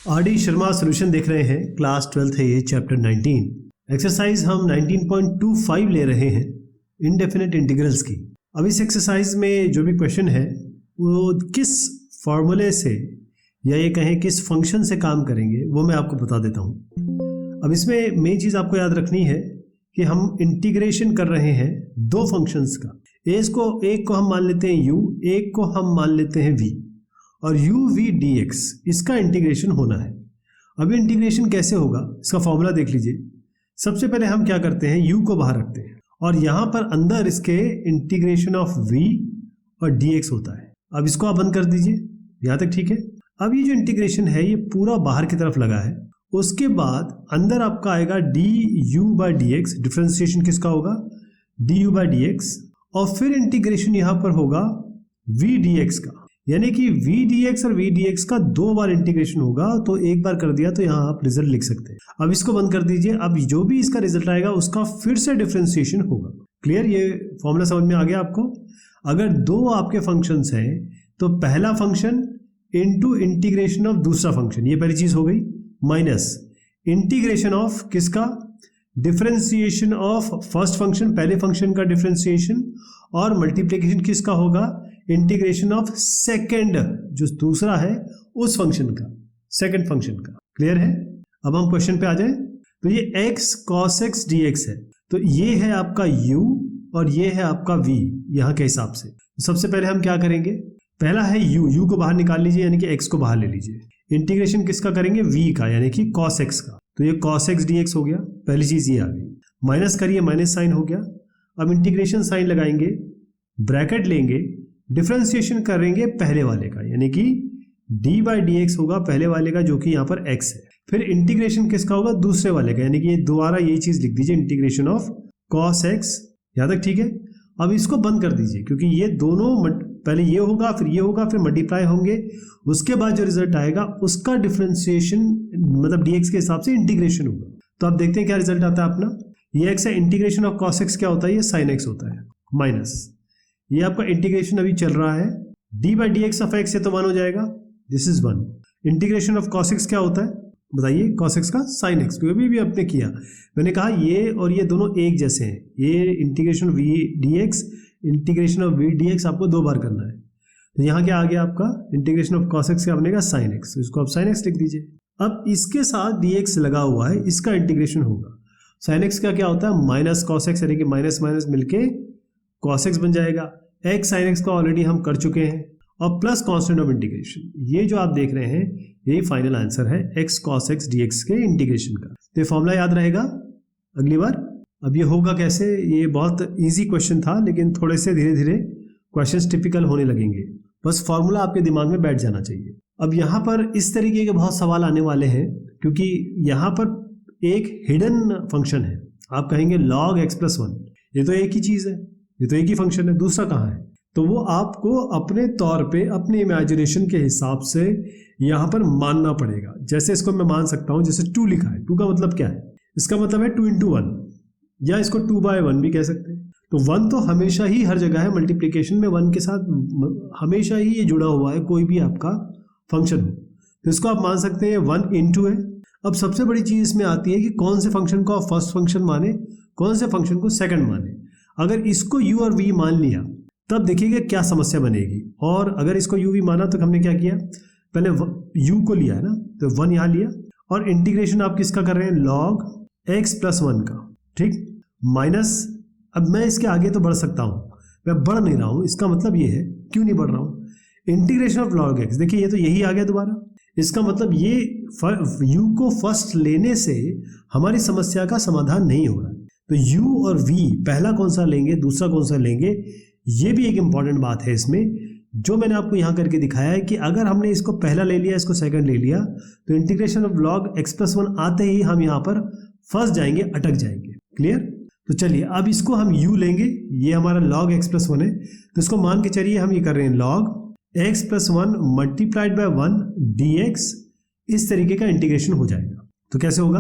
RD. Sharma solution देख रहे हैं। क्लास 12th है ये, चैप्टर 19। एक्सरसाइज हम 19.25 ले रहे हैं, इनडेफिनेट इंटीग्रल्स की। अब इस एक्सरसाइज में जो भी क्वेश्चन है वो किस फॉर्मूले से या ये कहें किस फंक्शन से काम करेंगे वो मैं आपको बता देता हूँ। अब इसमें मेन चीज़ आपको याद रखनी है कि हम इंटीग्रेशन कर रहे हैं दो फंक्शंस का। एक को हम मान लेते हैं u, एक को हम मान लेते हैं v, और u v dx इसका इंटीग्रेशन होना है। अब ये इंटीग्रेशन कैसे होगा इसका फॉर्मूला देख लीजिए। सबसे पहले हम क्या करते हैं, u को बाहर रखते हैं और यहाँ पर अंदर इसके इंटीग्रेशन ऑफ v और dx होता है। अब इसको आप बंद कर दीजिए, यहाँ तक ठीक है। अब ये जो इंटीग्रेशन है ये पूरा बाहर की तरफ लगा है। उसके बाद अंदर आपका आएगा du/dx, डिफरेंशिएशन किसका होगा, du/dx, और फिर इंटीग्रेशन यहाँ पर होगा v dx का, यानी कि v dx और v dx का दो बार इंटीग्रेशन होगा। तो एक बार कर दिया तो यहाँ आप रिजल्ट लिख सकते हैं। अब इसको बंद कर दीजिए। अब जो भी इसका रिजल्ट आएगा उसका फिर से डिफरेंशिएशन होगा। क्लियर, ये फॉर्मूला समझ में आ गया आपको। अगर दो आपके फंक्शंस हैं तो पहला फंक्शन इनटू इंटीग्रेशन ऑफ दूसरा फंक्शन, ये पहली चीज हो गई, माइनस इंटीग्रेशन ऑफ किसका, डिफरेंशिएशन ऑफ फर्स्ट फंक्शन, पहले फंक्शन का डिफरेंशिएशन, और मल्टीप्लिकेशन किसका होगा, इंटीग्रेशन ऑफ सेकंड जो दूसरा है उस फंक्शन का, सेकंड फंक्शन का। क्लियर है। अब हम क्वेश्चन पे आ जाएं। तो ये x cos x dx है, तो ये है आपका u और ये है आपका v यहाँ के हिसाब से। सबसे पहले हम क्या करेंगे, पहला है u को बाहर निकाल लीजिए, यानी कि x को बाहर ले लीजिए। इंटीग्रेशन किसका करेंगे, v का, यानी कि cos x का। तो ये cos x dx हो गया, पहली चीज ये आ गई। माइनस करिए, माइनस साइन हो गया। अब इंटीग्रेशन साइन लगाएंगे, ब्रैकेट लेंगे, डिफरेंशिएशन करेंगे पहले वाले का, यानी कि d/dx होगा पहले वाले का जो कि यहाँ पर x है। फिर इंटीग्रेशन किसका होगा, दूसरे वाले का, यानी कि ये दोबारा यही चीज लिख दीजिए, इंटीग्रेशन ऑफ cos x। यहाँ तक ठीक है। अब इसको बंद कर दीजिए क्योंकि ये दोनों पहले ये होगा फिर ये होगा फिर मल्टीप्लाई होंगे, उसके बाद जो रिजल्ट आएगा उसका डिफरेंशिएशन मतलब dx के हिसाब से इंटीग्रेशन होगा। तो आप देखते हैं क्या रिजल्ट आता है अपना। ये x है, इंटीग्रेशन ऑफ cos x क्या होता है, ये sin x होता है, माइनस ये आपका इंटीग्रेशन अभी चल रहा है, d/dx ऑफ x, ये तो 1 हो जाएगा, this is 1। Integration of cos x क्या होता है बताइए, cos x का sin x, क्योंकि भी आपने किया, मैंने कहा ये और ये दोनों एक जैसे हैं। ये integration v dx, integration of v dx आपको दो बार करना है। तो यहाँ क्या आ गया आपका, इंटीग्रेशन ऑफ cos x क्या बनेगा, sin x, इसको आप sin x लिख दीजिए। अब इसके साथ dx लगा हुआ है, इसका इंटीग्रेशन होगा। sin x का क्या होता है, माइनस cos x, यानी कि माइनस माइनस मिलके cos x बन जाएगा। x sin x का ऑलरेडी हम कर चुके हैं, और प्लस कांस्टेंट ऑफ इंटीग्रेशन, ये जो आप देख रहे हैं यही फाइनल आंसर है x cos x dx के इंटीग्रेशन का। तो ये फॉर्मूला याद रहेगा अगली बार। अब ये होगा कैसे, ये बहुत इजी क्वेश्चन था, लेकिन थोड़े से धीरे धीरे क्वेश्चंस टिपिकल होने लगेंगे। बस फॉर्मूला आपके दिमाग में बैठ जाना चाहिए। अब यहाँ पर इस तरीके के बहुत सवाल आने वाले हैं, क्योंकि यहाँ पर एक हिडन फंक्शन है। आप कहेंगे log x + 1, ये तो एक ही चीज है, ये तो एक ही फंक्शन है, दूसरा कहाँ है। तो वो आपको अपने तौर पे अपने इमेजिनेशन के हिसाब से यहाँ पर मानना पड़ेगा। जैसे इसको मैं मान सकता हूँ, जैसे 2 लिखा है, 2 का मतलब क्या है, इसका मतलब है 2 × 1, या इसको 2/1 भी कह सकते हैं। तो 1 तो हमेशा ही हर जगह है, मल्टीप्लिकेशन में 1 के साथ हमेशा ही ये जुड़ा हुआ है, कोई भी आपका फंक्शन हो। तो इसको आप मान सकते हैं 1 × है। अब सबसे बड़ी चीज इसमें आती है कि कौन से फंक्शन को आप फर्स्ट फंक्शन माने, कौन से फंक्शन को सेकंड माने। अगर इसको u और v मान लिया तब देखिएगा क्या समस्या बनेगी। और अगर इसको u v माना तो हमने क्या किया, पहले u को लिया है ना, तो 1 यहाँ लिया, और इंटीग्रेशन आप किसका कर रहे हैं, log x + 1 का, ठीक, माइनस। अब मैं इसके आगे तो बढ़ सकता हूँ, मैं बढ़ नहीं रहा हूँ, इसका मतलब ये है, क्यों नहीं बढ़ रहा हूँ, इंटीग्रेशन ऑफ log x, देखिए ये तो यही आ गया दोबारा। इसका मतलब ये u को फर्स्ट लेने से हमारी समस्या का समाधान नहीं हो रहा। तो u और v पहला कौन सा लेंगे, दूसरा कौन सा लेंगे, ये भी एक इंपॉर्टेंट बात है इसमें, जो मैंने आपको यहाँ करके दिखाया है कि अगर हमने इसको पहला ले लिया, इसको सेकंड ले लिया, तो इंटीग्रेशन ऑफ log x + 1 आते ही हम यहाँ पर फंस जाएंगे, अटक जाएंगे। क्लियर। तो चलिए अब इसको हम u लेंगे, ये हमारा log x + 1 है, तो इसको मान के चलिए हम ये कर रहे हैं log x + 1 × 1 dx, इस तरीके का इंटीग्रेशन हो जाएगा। तो कैसे होगा,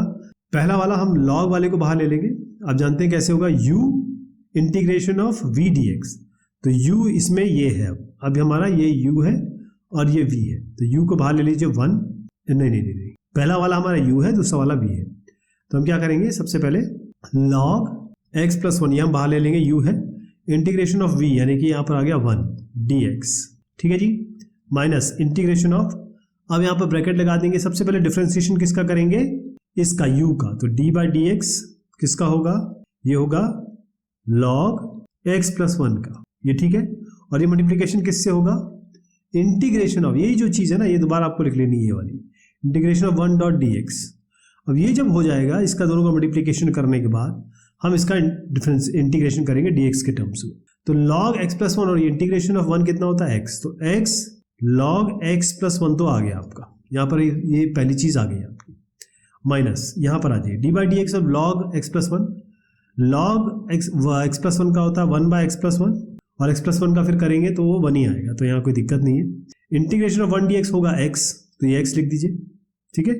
पहला वाला हम log वाले को बाहर ले लेंगे। आप जानते हैं कैसे होगा, u integration of v dx, तो u इसमें ये है, अब हमारा ये u है और ये v है, तो u को बाहर ले लीजिए 1, नहीं, पहला वाला हमारा u है, दूसरा वाला v है। तो हम क्या करेंगे, सबसे पहले log x प्लस 1 यहाँ बाहर ले लेंगे, u है, इंटीग्रेशन ऑफ v यानी कि यहाँ पर आ गया 1 dx, ठीक है जी, माइनस इंटीग्रेशन ऑफ, अब यहाँ पर ब्रैकेट लगा देंगे। सबसे पहले डिफरेंशिएशन किसका करेंगे, इसका u का, तो d बाई डी एक्स किसका होगा, ये होगा log x प्लस 1 का, ये ठीक है। और ये मल्टीप्लीकेशन किससे होगा, इंटीग्रेशन ऑफ, यही जो चीज़ है ना, ये दोबारा आपको लिख लेनी है ये वाली, इंटीग्रेशन ऑफ 1 डॉट dx। अब ये जब हो जाएगा, इसका दोनों का मल्टीप्लीकेशन करने के बाद हम इसका डिफरेंस इंटीग्रेशन करेंगे dx के टर्म्स में। तो log x प्लस 1 और ये इंटीग्रेशन ऑफ 1 कितना होता है x, तो x log x प्लस 1 तो आ गया आपका, यहाँ पर ये पहली चीज़ आ गई आपकी, माइनस यहाँ पर आ जाइए d by d x of log x plus 1, log x plus 1 का होता है 1 बाई एक्स प्लस 1, और x प्लस 1 का फिर करेंगे तो वो 1 ही आएगा, तो यहाँ कोई दिक्कत नहीं है। इंटीग्रेशन ऑफ 1 dx होगा x, तो ये x लिख दीजिए, ठीक है,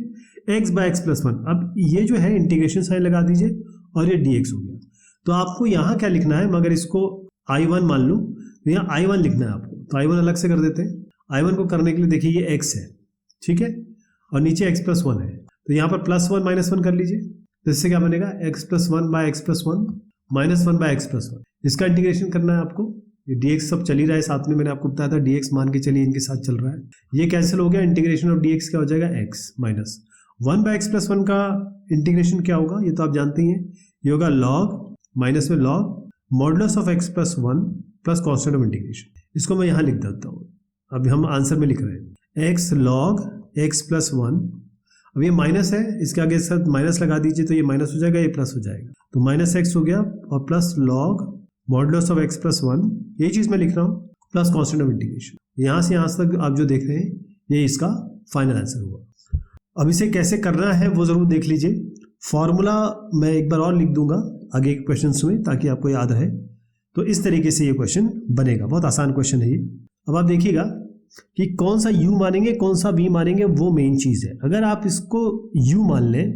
x बाई एक्स प्लस 1। अब ये जो है इंटीग्रेशन साइन लगा दीजिए और ये dx हो गया। तो आपको यहाँ क्या लिखना है, मगर इसको I1 मान लूँ तो यहाँ I1 लिखना है आपको, तो I1 अलग से कर देते हैं। I1 को करने के लिए देखिए ये x है, ठीक है, और नीचे x प्लस 1 है, तो यहाँ पर प्लस 1 माइनस 1 कर लीजिए, तो इससे क्या बनेगा, x plus 1 by x plus 1 minus 1 by x plus 1। इसका इंटीग्रेशन करना है आपको, ये dx सब चल ही रहा है साथ में, मैंने आपको बताया था dx मान के चलिए इनके साथ चल रहा है, ये कैंसिल हो गया, इंटीग्रेशन ऑफ dx क्या हो जाएगा, x minus 1 by x plus 1 का इंटीग्रेशन क्या होगा, ये तो आप जानते ही हैं, ये होगा log माइनस में log modulus of x plus 1 plus constant of integration. इसको मैं यहाँ लिख देता हूँ, अभी हम आंसर में लिख रहे हैं x log x प्लस 1, अब ये माइनस है, इसके आगे साथ माइनस लगा दीजिए तो ये माइनस हो जाएगा, ये प्लस हो जाएगा, तो माइनस x हो गया और plus log modulus of x plus 1, यही चीज़ मैं लिख रहा हूँ, प्लस कॉन्स्टेंट ऑफ इंटीग्रेशन। यहाँ से यहाँ तक आप जो देख रहे हैं ये इसका फाइनल आंसर हुआ। अब इसे कैसे करना है वो ज़रूर देख लीजिए, फॉर्मूला मैं एक बार और लिख दूंगा आगे के क्वेश्चन में ताकि आपको याद रहे। तो इस तरीके से ये क्वेश्चन बनेगा, बहुत आसान क्वेश्चन है ये। अब आप देखिएगा कि कौन सा u मानेंगे कौन सा v मानेंगे, वो मेन चीज़ है। अगर आप इसको u मान लें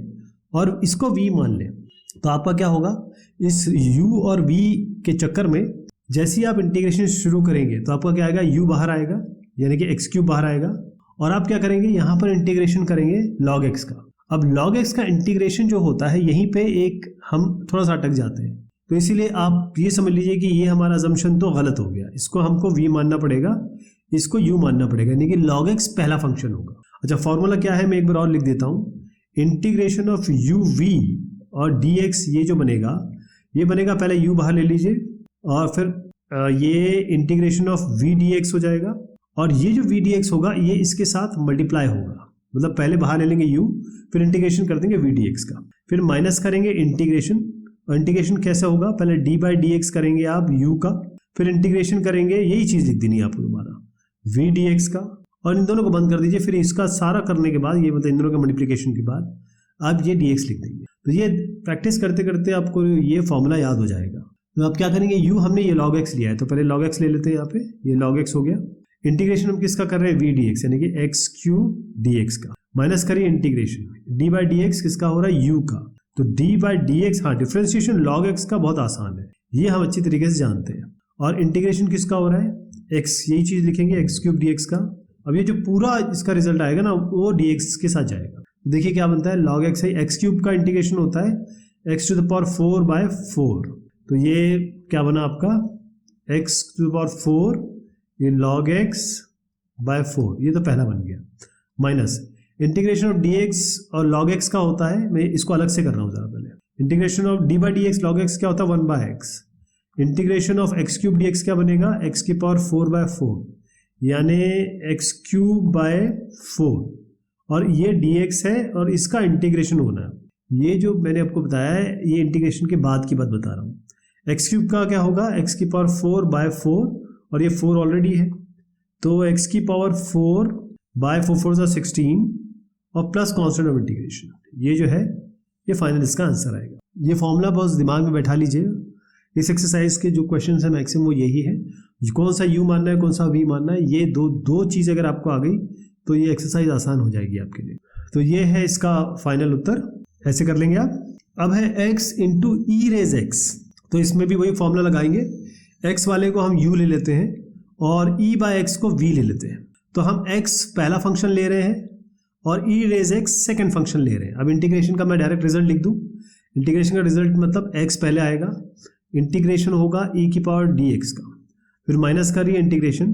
और इसको v मान लें तो आपका क्या होगा, इस u और v के चक्कर में जैसे ही आप इंटीग्रेशन शुरू करेंगे तो आपका क्या आएगा, u बाहर आएगा यानी कि x क्यूब बाहर आएगा, और आप क्या करेंगे, यहाँ पर इंटीग्रेशन करेंगे log x का। अब log x का इंटीग्रेशन जो होता है यहीं पे एक हम थोड़ा सा अटक जाते हैं, तो इसीलिए आप ये समझ लीजिए कि ये हमारा अजम्पशन तो गलत हो गया, इसको हमको v मानना पड़ेगा, इसको u मानना पड़ेगा, यानी कि log x पहला फंक्शन होगा। अच्छा, फॉर्मूला क्या है मैं एक बार और लिख देता हूँ, इंटीग्रेशन ऑफ uv और dx, ये जो बनेगा ये बनेगा, पहले u बाहर ले लीजिए और फिर ये इंटीग्रेशन ऑफ v dx हो जाएगा, और ये जो v dx होगा ये इसके साथ मल्टीप्लाई होगा, मतलब पहले बाहर ले लेंगे u, फिर इंटीग्रेशन कर देंगे v dx का, फिर माइनस करेंगे इंटीग्रेशन, और इंटीग्रेशन कैसे होगा, पहले d बाई डी एक्स करेंगे आप u का, फिर इंटीग्रेशन करेंगे, यही चीज़ लिख देनी है आपको दोबारा v dx का, और इन दोनों को बंद कर दीजिए। फिर इसका सारा करने के बाद ये मतलब इन दोनों का मल्टीप्लिकेशन के बाद आप ये dx लिख देंगे। तो ये प्रैक्टिस करते करते आपको ये फॉर्मूला याद हो जाएगा। तो आप क्या करेंगे, u हमने ये log x लिया है तो पहले log x ले लेते हैं, यहाँ पे ये log x हो गया, इंटीग्रेशन हम किसका कर रहे हैं, v dx यानी कि x क्यूब dx का, माइनस करिए integration d by d x किसका हो रहा है, u का, तो d बाई डी एक्स, हाँ डिफ्रेंशिएशन log x का बहुत आसान है, ये हम अच्छी तरीके से जानते हैं, और इंटीग्रेशन किसका हो रहा है, x, यही चीज़ लिखेंगे x क्यूब dx का। अब ये जो पूरा इसका रिजल्ट आएगा ना वो dx के साथ जाएगा, देखिए क्या बनता है, log x है, x क्यूब का इंटीग्रेशन होता है x to the power 4 by 4, तो ये क्या बना आपका x टू द पावर 4, ये log x बाय 4, ये तो पहला बन गया, माइनस इंटीग्रेशन ऑफ dx और log x का होता है, मैं इसको अलग से कर रहा हूँ ज़रा पहले, integration of d by d x log x क्या होता है 1 by x, integration of x cube dx क्या बनेगा, x की पावर 4 बाय 4 यानी x क्यूब बाय 4, और ये dx है और इसका इंटीग्रेशन होना है, ये जो मैंने आपको बताया है ये इंटीग्रेशन के बाद की बात बता रहा हूँ। x क्यूब का क्या होगा, x की पावर 4 बाय 4, और ये 4 ऑलरेडी है, तो x की पावर 4 बाय 4 4 16 और प्लस कॉन्स्टेंट ऑफ इंटीग्रेशन, ये जो है ये फाइनल इसका आंसर आएगा। ये फॉर्मूला बहुत दिमाग में बैठा लीजिए, इस एक्सरसाइज के जो क्वेश्चन है मैक्सिमम वो यही है, कौन सा u मानना है कौन सा v मानना है, ये दो चीज़ अगर आपको आ गई तो ये एक्सरसाइज आसान हो जाएगी आपके लिए। तो ये है इसका फाइनल उत्तर, ऐसे कर लेंगे आप। अब है x इंटू ई रेज एक्स, तो इसमें भी वही फॉर्मूला लगाएंगे, x वाले को हम u ले लेते हैं और e बाय एक्स को v ले लेते हैं। तो हम x पहला फंक्शन ले रहे हैं और ई रेज एक्स सेकेंड फंक्शन ले रहे हैं। अब इंटीग्रेशन का मैं डायरेक्ट रिजल्ट लिख दूँ। इंटीग्रेशन का रिजल्ट मतलब एक्स पहले आएगा, इंटीग्रेशन होगा ई की पावर डी एक्स का, फिर माइनस करिए इंटीग्रेशन,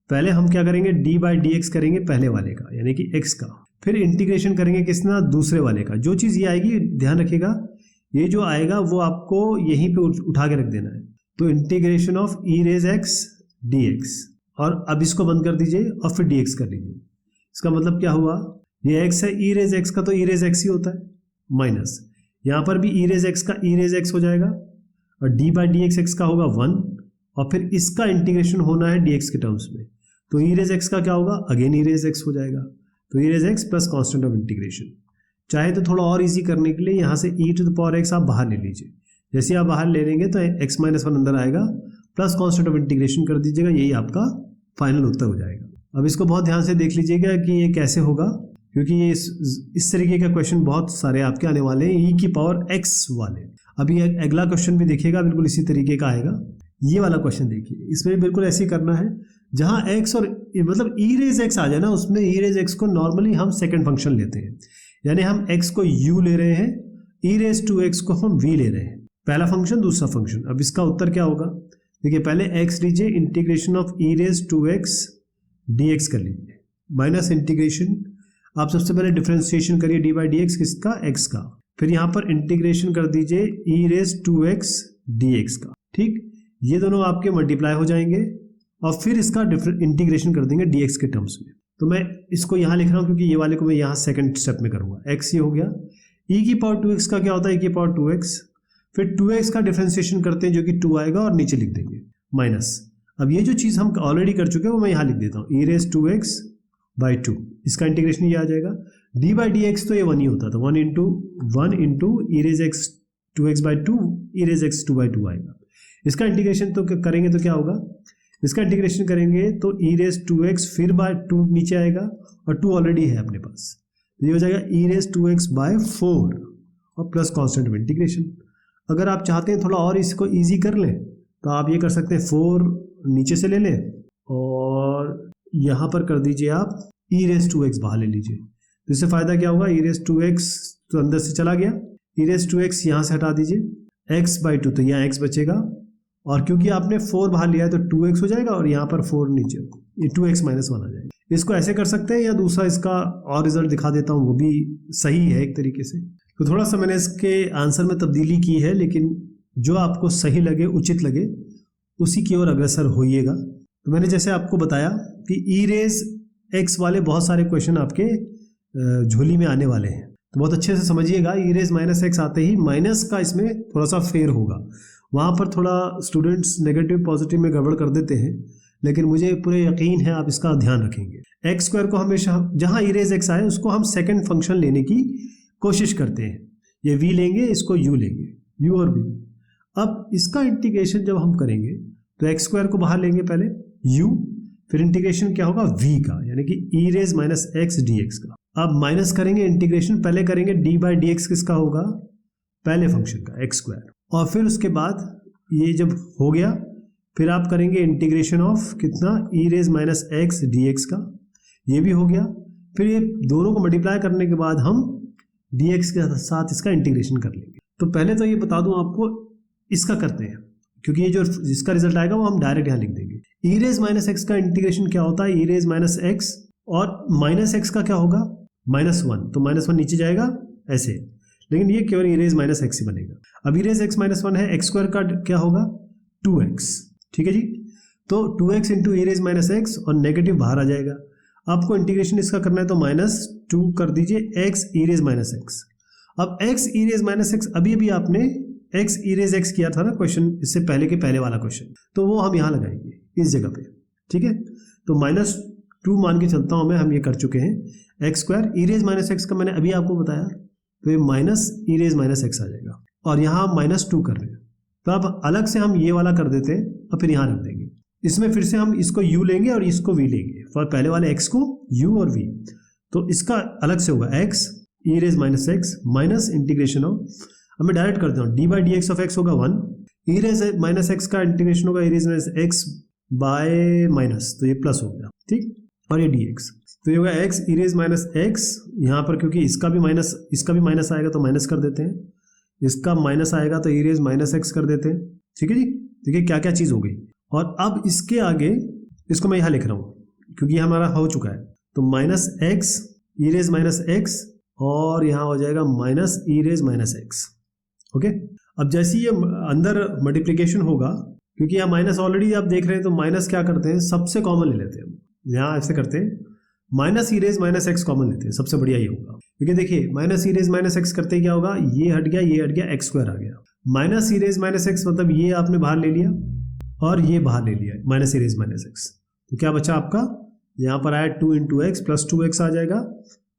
पहले हम क्या करेंगे डी बाई डी एक्स करेंगे पहले वाले का यानी कि एक्स का, फिर इंटीग्रेशन करेंगे किसना दूसरे वाले का। जो चीज़ ये आएगी ध्यान रखिएगा, ये जो आएगा वो आपको यहीं पे उठा के रख देना है। तो integration of e raise x d x, और अब इसको बंद कर दीजिए और फिर डी एक्स कर लीजिए। इसका मतलब क्या हुआ, ये एक्स है ई रेज एक्स का तो ई रेज एक्स ही होता है, माइनस यहाँ पर भी ई रेज एक्स का ई रेज एक्स हो जाएगा और डी बाई डी एक्स का होगा 1 और फिर इसका इंटीग्रेशन होना है डी एक्स के टर्म्स में। तो ई रेज एक्स का क्या होगा, अगेन ई रेज एक्स हो जाएगा। तो e raise x plus constant of integration. चाहे तो थोड़ा और इजी करने के लिए यहाँ से ई टू द पावर एक्स आप बाहर ले लीजिए। जैसे आप बाहर ले लेंगे तो एक्स माइनस 1 अंदर आएगा, प्लस कॉन्स्टेंट ऑफ इंटीग्रेशन कर दीजिएगा, यही आपका फाइनल उत्तर हो जाएगा। अब इसको बहुत ध्यान से देख लीजिएगा कि ये कैसे होगा, क्योंकि ये इस तरीके का क्वेश्चन बहुत सारे आपके आने वाले हैं, ई की पावर एक्स वाले। अभी अगला क्वेश्चन भी देखिएगा, बिल्कुल इसी तरीके का आएगा। ये वाला क्वेश्चन देखिए, इसमें भी बिल्कुल ऐसे ही करना है। जहाँ एक्स और मतलब ई रेज एक्स आ जाए ना, उसमें ई रेज एक्स को नॉर्मली हम सेकंड फंक्शन लेते हैं, यानी हम एक्स को यू ले रहे हैं, ई रेज टू एक्स को हम वी ले रहे हैं, पहला फंक्शन दूसरा फंक्शन। अब इसका उत्तर क्या होगा, देखिए पहले एक्स लीजिए, integration of e raise to x d x कर लीजिए, माइनस इंटीग्रेशन, आप सबसे पहले डिफरेंशिएशन करिए डी बाई डी एक्स किसका, एक्स का, फिर यहाँ पर इंटीग्रेशन कर दीजिए e raise to x d x का, ठीक। ये दोनों आपके मल्टीप्लाई हो जाएंगे और फिर इसका इंटीग्रेशन कर देंगे डी एक्स के टर्म्स में। तो मैं इसको यहाँ लिख रहा हूँ क्योंकि ये वाले को मैं यहाँ सेकंड स्टेप में करूँगा। एक्स ये हो गया, ई की पावर 2x का क्या होता है, ई की पावर 2x, फिर 2x का डिफरेंशिएशन करते हैं जो कि 2 आएगा और नीचे लिख देंगे माइनस। अब ये जो चीज़ हम ऑलरेडी कर चुके हैं वो मैं यहाँ लिख देता हूँ, ई रेज 2x बाई 2, इसका इंटीग्रेशन ये आ जाएगा। डी बाई डी एक्स तो ये 1 ही होता था, 1 into E raise x 2x by 2, E raise x 2 by 2 आएगा। इसका इंटीग्रेशन तो करेंगे तो क्या होगा, इसका इंटीग्रेशन करेंगे तो ई रेज 2x फिर बाय 2 नीचे आएगा और 2 ऑलरेडी है अपने पास, ये हो जाएगा ई रेज 2x बाय 4 और प्लस कॉन्स्टेंट ऑफ इंटीग्रेशन। अगर आप चाहते हैं थोड़ा और इसको इजी कर लें तो आप ये कर सकते हैं, 4 नीचे से ले लें और यहाँ पर कर दीजिए आप ई रेज 2x बाहर ले लीजिए। तो इससे फ़ायदा क्या होगा, ई रेज 2x तो अंदर से चला गया, ई रेज 2x यहाँ से हटा दीजिए, x बाई 2 तो यहाँ x बचेगा और क्योंकि आपने 4 बाहर लिया है तो 2x हो जाएगा और यहाँ पर 4 नीचे, ये 2x माइनस 1 आ जाएगा। इसको ऐसे कर सकते हैं या दूसरा इसका और रिजल्ट दिखा देता हूँ, वो भी सही है एक तरीके से। तो थोड़ा सा मैंने इसके आंसर में तब्दीली की है, लेकिन जो आपको सही लगे उचित लगे उसी की ओर अग्रसर होइएगा। तो मैंने जैसे आपको बताया कि ई रेज एक्स वाले बहुत सारे क्वेश्चन आपके झोली में आने वाले हैं, तो बहुत अच्छे से समझिएगा। ई रेज माइनस एक्स आते ही माइनस का इसमें थोड़ा सा फेर होगा, वहाँ पर थोड़ा स्टूडेंट्स नेगेटिव पॉजिटिव में गड़बड़ कर देते हैं, लेकिन मुझे पूरे यकीन है आप इसका ध्यान रखेंगे। एक्स स्क्वायर को हमेशा जहाँ ई रेज एक्स आए उसको हम सेकंड फंक्शन लेने की कोशिश करते हैं, ये वी लेंगे, इसको यू लेंगे, यू और वी। अब इसका इंटीग्रेशन जब हम करेंगे तो एक्स स्क्वायर को बाहर लेंगे पहले, यू, फिर इंटीग्रेशन क्या होगा वी का, यानी कि e raise minus x d x का। अब माइनस करेंगे इंटीग्रेशन, पहले करेंगे डी बाई डी एक्स किसका होगा, पहले फंक्शन का एक्स स्क्वायर, और फिर उसके बाद ये जब हो गया फिर आप करेंगे इंटीग्रेशन ऑफ कितना, e raise minus x d x का, ये भी हो गया। फिर ये दोनों को मल्टीप्लाई करने के बाद हम डी एक्स के साथ इसका इंटीग्रेशन कर लेंगे। तो पहले तो ये बता दूं आपको, इसका करते हैं क्योंकि ये जो जिसका रिजल्ट आएगा वो हम डायरेक्ट यहाँ लिख देंगे। ई रेज माइनस एक्स का इंटीग्रेशन क्या होता है, ई रेज माइनस एक्स, और माइनस एक्स का क्या होगा, -1, तो -1 नीचे जाएगा ऐसे, लेकिन ये केवल ई रेज माइनस एक्स ही बनेगा। अब ई रेज एक्स माइनस 1 है, एक्स स्क्वायर का क्या होगा 2x, ठीक है जी। तो 2x इंटू ई रेज माइनस एक्स और नेगेटिव बाहर आ जाएगा। आपको इंटीग्रेशन इसका करना है तो -2 कर दीजिए x e raise minus x. अब x e raise minus x अभी आपने x ई रेज एक्स किया था ना क्वेश्चन, इससे पहले के पहले वाला क्वेश्चन, तो वो हम यहाँ लगाएंगे इस जगह पे, ठीक है। तो -2 मान के चलता हूँ मैं, हम ये कर चुके हैं। एक्स स्क्वायर ई रेज माइनस एक्स का मैंने अभी आपको बताया, तो ये माइनस ई रेज माइनस एक्स आ जाएगा और यहाँ हम -2 कर रहे हैं, तो अब अलग से हम ये वाला कर देते हैं और फिर यहाँ रख देंगे। इसमें फिर से हम इसको u लेंगे और इसको v लेंगे, फॉर पहले वाले x को u और v, तो इसका अलग से होगा x e raise minus x minus integration of, अब मैं डायरेक्ट करता हूँ, d by d x of x होगा 1, ई रेज माइनस एक्स का इंटीग्रेशन होगा e raise minus x by minus, तो ये प्लस हो गया, ठीक, और ये डी एक्स। तो ये होगा एक्स ई रेज माइनस एक्स, यहाँ पर क्योंकि इसका भी माइनस आएगा तो माइनस कर देते हैं, इसका माइनस आएगा तो ई रेज माइनस एक्स कर देते हैं। ठीक है जी, देखिए क्या क्या चीज़ हो गई। और अब इसके आगे इसको मैं यहाँ लिख रहा हूँ क्योंकि हमारा हो चुका है, तो माइनस एक्स ई रेज माइनस एक्स और यहाँ हो जाएगा माइनस ई रेज माइनस एक्स। ओके, अब जैसे ये अंदर मल्टीप्लिकेशन होगा, क्योंकि यहाँ माइनस ऑलरेडी आप देख रहे हैं, तो माइनस क्या करते हैं, सबसे कॉमन ले लेते हैं। यहाँ ऐसे करते हैं, माइनस ई रेज माइनस एक्स कॉमन लेते हैं, सबसे बढ़िया ये होगा। क्योंकि देखिए माइनस ई रेज माइनस एक्स करते क्या होगा, ये हट गया एक्स स्क्वायर आ गया। माइनस ई रेज माइनस एक्स मतलब ये आपने बाहर ले लिया और ये बाहर ले लिया, माइनस ई रेज माइनस एक्स। तो क्या बचा आपका, यहाँ पर आया 2 इंटू एक्स प्लस 2x आ जाएगा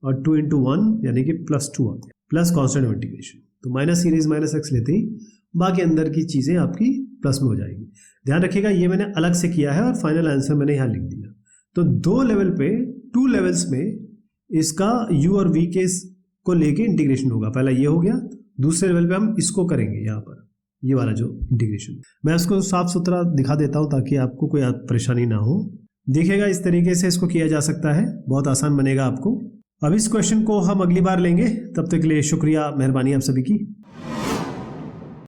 और 2 इंटू 1 यानी कि प्लस 2 आ गया, प्लस कॉन्स्टेंट इंटीग्रेशन। तो माइनस ई रेज माइनस एक्स लेते ही बाकी अंदर की चीज़ें आपकी प्लस में हो जाएगी। ध्यान रखिएगा ये मैंने अलग से किया है और फाइनल आंसर मैंने यहाँ लिख दिया। तो 2 लेवल पे 2 लेवल्स में इसका u और v केस को लेके इंटीग्रेशन होगा। पहला ये हो गया, दूसरे लेवल पे हम इसको करेंगे, यहाँ पर ये वाला जो इंटीग्रेशन। मैं इसको साफ सुथरा दिखा देता हूँ ताकि आपको कोई परेशानी ना हो। देखिएगा इस तरीके से इसको किया जा सकता है, बहुत आसान बनेगा आपको। अब इस क्वेश्चन को हम अगली बार लेंगे, तब तक के लिए शुक्रिया, मेहरबानी आप सभी की।